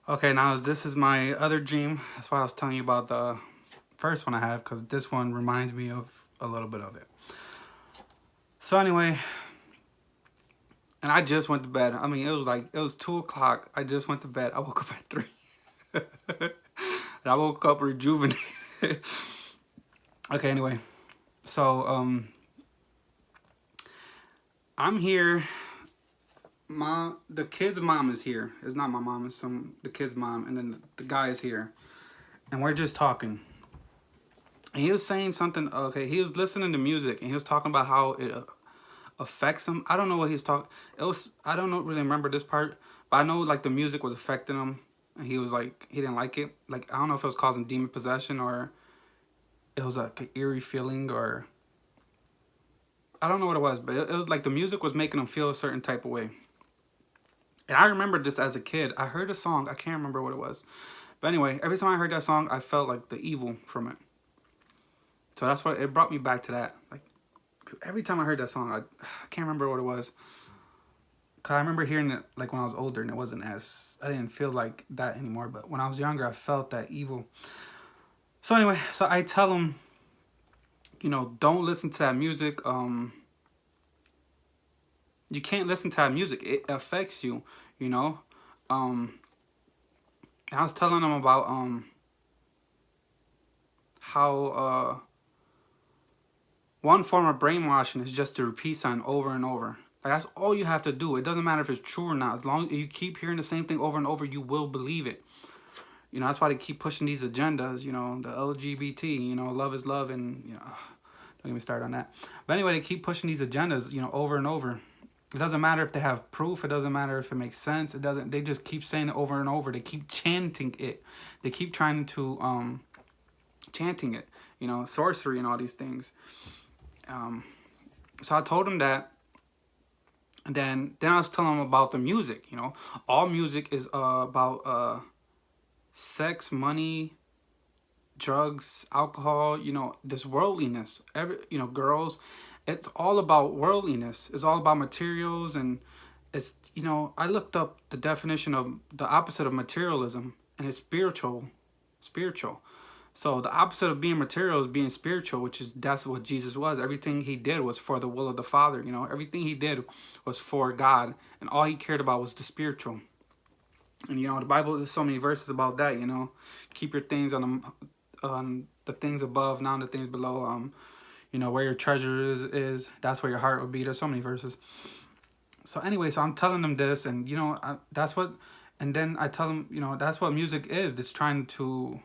Okay, now this is my other dream. That's why I was telling you about the first one I have, because this one reminds me of a little bit of it. So anyway, and I just went to bed. I mean, it was 2 o'clock. I just went to bed. I woke up at 3. And I woke up rejuvenated. Okay, anyway. So I'm here. The kid's mom is here. It's not my mom, it's the kid's mom, and then the guy is here. And we're just talking. And he was saying something. Okay, he was listening to music, and he was talking about how it affects him. I don't know what he's talking. It was I don't know, really remember this part, but I know like the music was affecting him, and he was like he didn't like it. Like I don't know if it was causing demon possession or it was like an eerie feeling, or I don't know what it was, but it was like the music was making him feel a certain type of way. And I remember this as a kid. I heard a song. I can't remember what it was, but anyway, every time I heard that song, I felt like the evil from it. So that's what it brought me back to that. Like 'cause every time I heard that song, I can't remember what it was. Cause I remember hearing it like when I was older, and it wasn't as I didn't feel like that anymore. But when I was younger, I felt that evil. So anyway, so I tell him, don't listen to that music. You can't listen to that music. It affects you. You know. I was telling him about how one form of brainwashing is just to repeat something over and over. Like that's all you have to do. It doesn't matter if it's true or not. As long as you keep hearing the same thing over and over, you will believe it. That's why they keep pushing these agendas. The LGBT. Love is love, and don't get me started on that. But anyway, they keep pushing these agendas. Over and over. It doesn't matter if they have proof. It doesn't matter if it makes sense. It doesn't. They just keep saying it over and over. They keep chanting it. They keep trying to chanting it. Sorcery and all these things. So I told him that, and then I was telling him about the music. All music is about sex, money, drugs, alcohol. This worldliness. Girls. It's all about worldliness. It's all about materials, and it's I looked up the definition of the opposite of materialism, and it's spiritual. Spiritual. So the opposite of being material is being spiritual, which is that's what Jesus was. Everything he did was for the will of the Father. Everything he did was for God, and all he cared about was the spiritual. And the Bible, there's so many verses about that. Keep your things on the things above, not on the things below. Where your treasure is that's where your heart will be. There's so many verses. So anyway, so I'm telling them this, and that's what, and then I tell them, that's what music is. It's trying to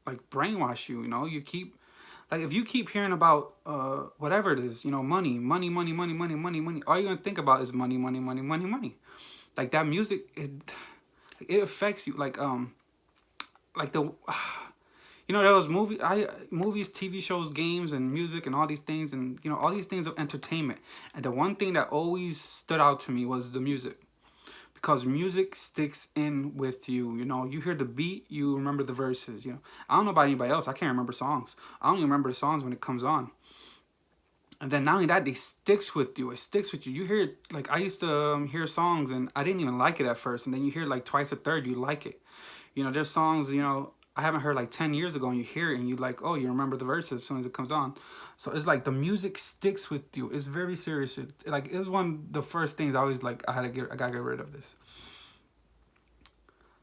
like brainwash you. You keep like if you keep hearing about whatever it is, money, money, money, money, money, money, money. All you're gonna think about is money, money, money, money, money. Like that music, it affects you. Like the there was movies, TV shows, games, and music, and all these things, and all these things of entertainment. And the one thing that always stood out to me was the music, because music sticks in with you. You hear the beat, you remember the verses. I don't know about anybody else. I can't remember songs. I don't even remember the songs when it comes on. And then not only that, it sticks with you. It sticks with you. You hear it, like I used to hear songs and I didn't even like it at first, and then you hear it like twice a third, you like it. There's songs I haven't heard like 10 years ago, and you hear it and you like, oh, you remember the verses as soon as it comes on. So it's like the music sticks with you. It's very serious. It was one of the first things I always like. I gotta get rid of this.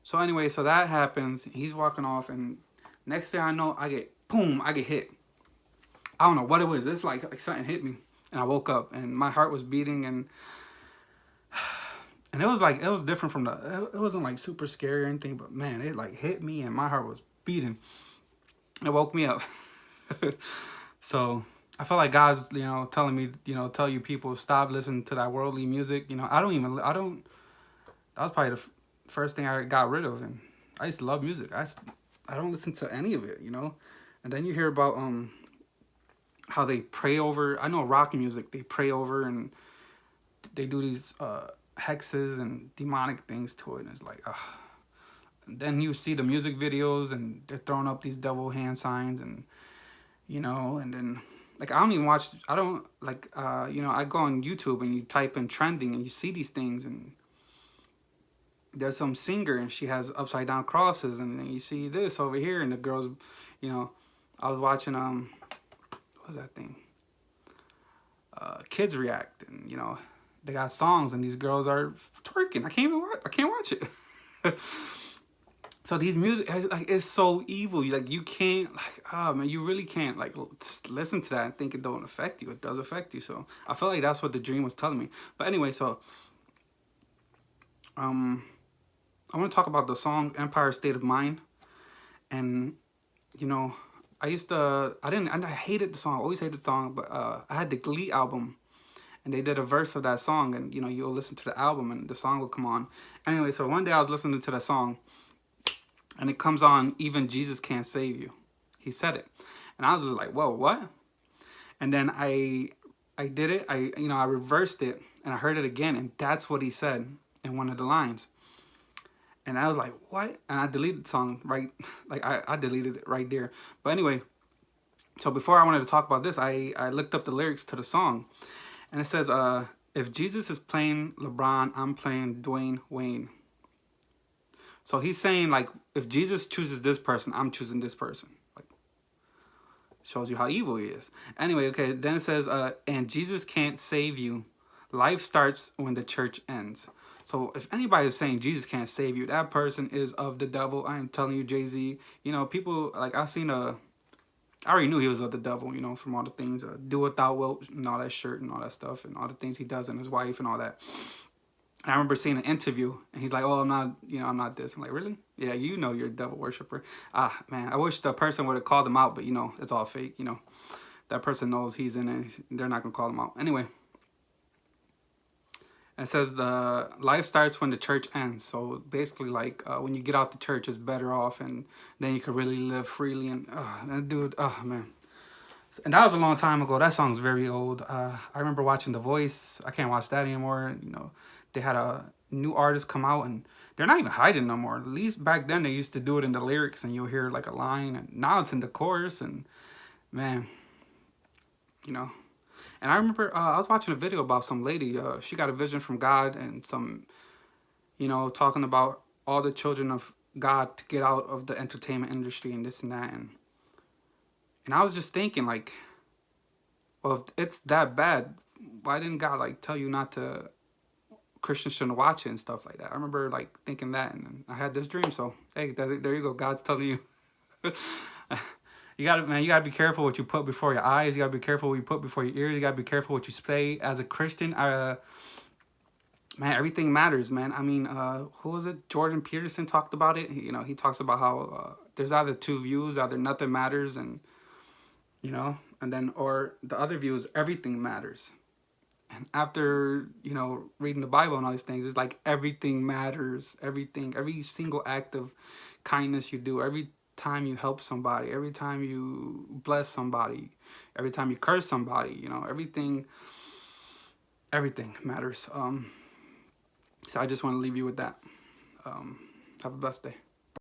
So anyway, so that happens. He's walking off, and next thing I know, I get hit. I don't know what it was. It's like something hit me, and I woke up, and my heart was beating, and it was different from it wasn't like super scary or anything, but man, it like hit me, and my heart was beating. It woke me up. So I felt like God's telling me tell you people, stop listening to that worldly music. I don't. That was probably the first thing I got rid of, and I used to love music. I don't listen to any of it. And then you hear about how they pray over. I know rock music, they pray over, and they do these hexes and demonic things to it, and it's like and then you see the music videos, and they're throwing up these devil hand signs, and and then like I don't even watch. I don't like I go on YouTube and you type in trending, and you see these things, and there's some singer and she has upside down crosses, and then you see this over here, and the girls, you know, I was watching what was that thing? Kids React, and you know, they got songs and these girls are twerking. I can't watch it. So these music, like, it's so evil. You can't, like, oh man, you really can't, like, listen to that and think it don't affect you. It does affect you. So I feel like that's what the dream was telling me. But anyway, so I want to talk about the song Empire State of Mind. And you know, I hated the song. I always hated the song, but I had the Glee album, and they did a verse of that song, and you know, you'll listen to the album and the song will come on. Anyway, so one day I was listening to that song, and it comes on, "Even Jesus Can't Save You." He said it. And I was like, whoa, what? And then I did it. I reversed it, and I heard it again, and that's what he said in one of the lines. And I was like, what? And I deleted the song, right? Like, I deleted it right there. But anyway, so before I wanted to talk about this, I looked up the lyrics to the song. And it says, if Jesus is playing LeBron, I'm playing Dwayne Wayne. So he's saying, like, if Jesus chooses this person, I'm choosing this person. Like, shows you how evil he is. Anyway, okay, then it says, and Jesus can't save you. Life starts when the church ends. So if anybody is saying Jesus can't save you, that person is of the devil. I am telling you, Jay-Z. You know, people, like, I already knew he was of the devil, you know, from all the things, do what thou wilt, and all that shirt and all that stuff, and all the things he does, and his wife and all that. And I remember seeing an interview, and he's like, oh, I'm not this. I'm like, really? Yeah, you know you're a devil worshiper. Ah, man, I wish the person would have called him out, but, you know, it's all fake, you know. That person knows he's in it. They're not going to call him out. Anyway. It says the life starts when the church ends. So basically, like, when you get out the church, it's better off, and then you can really live freely. And that dude, oh man. And that was a long time ago. That song's very old. I remember watching The Voice. I can't watch that anymore. You know, they had a new artist come out, and they're not even hiding no more. At least back then they used to do it in the lyrics, and you'll hear like a line, and now it's in the chorus. And man, you know. And I remember I was watching a video about some lady. She got a vision from God, and some, you know, talking about all the children of God to get out of the entertainment industry and this and that. And I was just thinking, like, well, if it's that bad, why didn't God, like, tell you not to, Christians shouldn't watch it and stuff like that? I remember, like, thinking that, and then I had this dream. So, hey, there you go. God's telling you. You gotta be careful what you put before your eyes. You gotta be careful what you put before your ears. You gotta be careful what you say. As a Christian, man, everything matters, man. I mean, who was it? Jordan Peterson talked about it. You know, he talks about how there's either two views, either nothing matters, and, you know, and then, or the other view is everything matters. And after, you know, reading the Bible and all these things, it's like everything matters. Everything, every single act of kindness you do, every time you help somebody, every time you bless somebody, every time you curse somebody, you know, everything matters. So I just want to leave you with that. Have a blessed day.